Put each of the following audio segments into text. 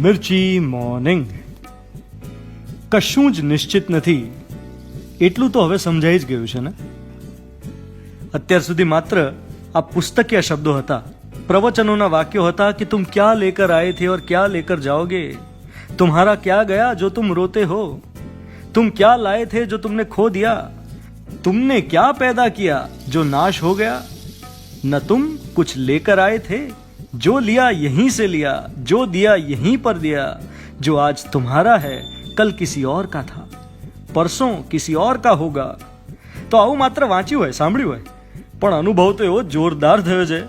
મિર્ચી morning. કશું જ નિશ્ચિત નથી એટલું તો હવે સમજાઈ જ ગયું છે ને. અત્યાર સુધી માત્ર આ પુસ્તકીય શબ્દો હતા, પ્રવચનોના વાક્યો હતા कि तुम क्या लेकर आए थे और क्या लेकर जाओगे, तुम्हारा क्या गया जो तुम रोते हो, तुम क्या लाए थे जो तुमने खो दिया, तुमने क्या पैदा किया जो नाश हो गया, न तुम कुछ लेकर आए थे जो लिया यहीं से लिया, जो दिया यहीं पर दिया, जो आज तुम्हारा है कल किसी और का था, परसों किसी और का होगा. તો આવું માત્ર વાંચ્યું હોય, સાંભળ્યું હોય, પણ અનુભવ તો એવો જોરદાર થયો છે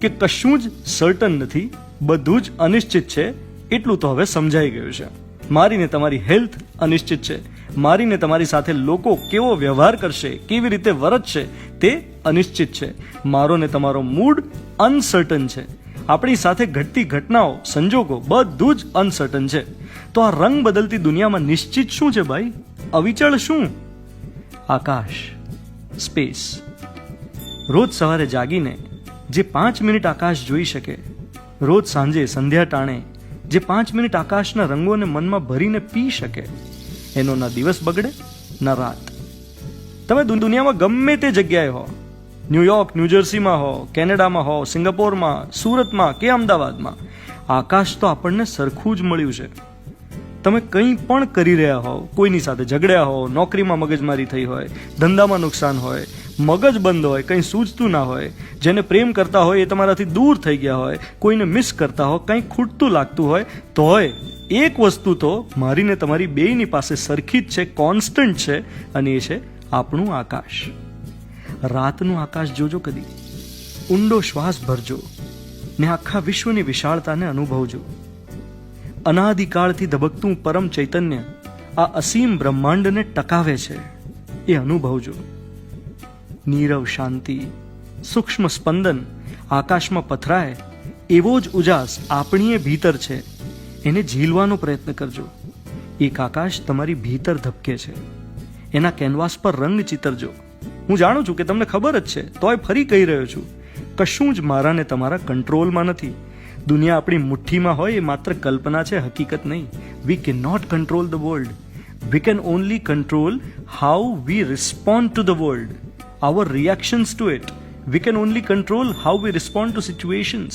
કે કશું જ સર્ટન નથી, બધું જ અનિશ્ચિત છે. એટલું તો હવે સમજાઈ ગયું છે. મારી ને તમારી હેલ્થ અનિશ્ચિત છે, મારી ને તમારી સાથે લોકો કેવો વ્યવહાર કરશે, કેવી રીતે વર્તશે તે અનિશ્ચિત છે. મારો ને તમારો મૂડ અનસર્ટન છે. આપણી સાથે ઘટતી ઘટનાઓ, સંજોગો બધું જ અનસર્ટન છે. તો આ રંગ બદલતી દુનિયામાં નિશ્ચિત શું છે ભાઈ? અવિચળ શું? આકાશ, સ્પેસ. રોજ સવારે જાગીને જે 5 મિનિટ આકાશ જોઈ શકે, રોજ સાંજે સંધ્યા ટાણે જે 5 મિનિટ આકાશના રંગોને મનમાં ભરીને પી શકે, એનો ના દિવસ બગડે ના રાત. તમે દુનિયામાં ગમે તે જગ્યાએ હો, ન્યુયોર્ક, ન્યૂજર્સીમાં હો, કેનેડામાં હો, સિંગાપોરમાં, સુરતમાં કે અમદાવાદમાં, આકાશ તો આપણને સરખું જ મળ્યું છે. તમે કંઈ પણ કરી રહ્યા હો, કોઈની સાથે ઝઘડ્યા હો, નોકરીમાં મગજમારી થઈ હોય, ધંધામાં નુકસાન હોય, મગજ બંધ હોય, કંઈ સૂઝતું ના હોય, જેને પ્રેમ કરતા હોય એ તમારાથી દૂર થઈ ગયા હોય, કોઈને મિસ કરતા હો, કંઈ ખૂટતું લાગતું હોય, તોય એક વસ્તુ તો મારી ને તમારી બેયની પાસે સરખી જ છે, કોન્સ્ટન્ટ છે, અને એ છે આપણું આકાશ. રાતનું આકાશ જોજો કદી, ઊંડો શ્વાસ ભરજો ને આખા વિશ્વની વિશાળતાને અનુભવજો. અનાદિકાળથી ધબકતું પરમ ચૈતન્ય આ અસીમ બ્રહ્માંડને ટકાવે છે, એ અનુભવજો. નીરવ શાંતિ, સૂક્ષ્મ સ્પંદન આકાશમાં પથરાય એવો જ ઉજાસ આપણીએ ભીતર છે, એને ઝીલવાનો પ્રયત્ન કરજો. એક આકાશ તમારી ભીતર ધબકે છે, એના કેનવાસ પર રંગ ચિતરજો. હું જાણું છું કે તમને ખબર જ છે, તોય ફરી કહી રહ્યો છું, કશું જ મારા ને તમારા કંટ્રોલમાં નથી. દુનિયા આપણી મુઠ્ઠીમાં હોય એ માત્ર કલ્પના છે, હકીકત નહીં. We can not control the world, we can only control how we respond to the world, our reactions to it. We can only control how we respond to situations.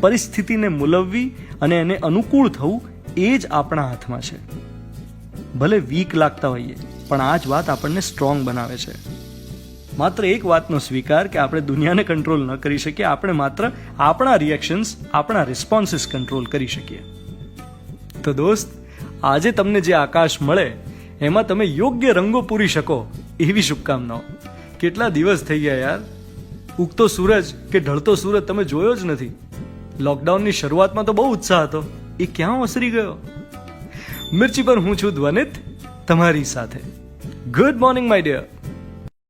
પરિસ્થિતિને મૂલવવી અને એને અનુકૂળ થવું એ જ આપણા હાથમાં છે. ભલે વીક લાગતા હોઈએ, પણ આ જ વાત આપણને સ્ટ્રોંગ બનાવે છે. માત્ર એક વાતનો સ્વીકાર કે આપણે દુનિયાને કંટ્રોલ ન કરી શકીએ, આપણે માત્ર આપણા રિએક્શન્સ, આપણા રિસ્પોન્સીસ કંટ્રોલ કરી શકીએ. તો દોસ્ત, આજે તમને જે આકાશ મળે એમાં તમે યોગ્ય રંગો પૂરી શકો એવી શુભકામનાઓ. કેટલા દિવસ થઈ ગયા યાર, ઉગતો સૂરજ કે ઢળતો સૂરજ તમે જોયો જ નથી. લોકડાઉનની શરૂઆતમાં તો બહુ ઉત્સાહ હતો, એ ક્યાં ઓસરી ગયો? મિર્ચી પર હું છું ધ્વનિત, તમારી સાથે. Good morning my dear.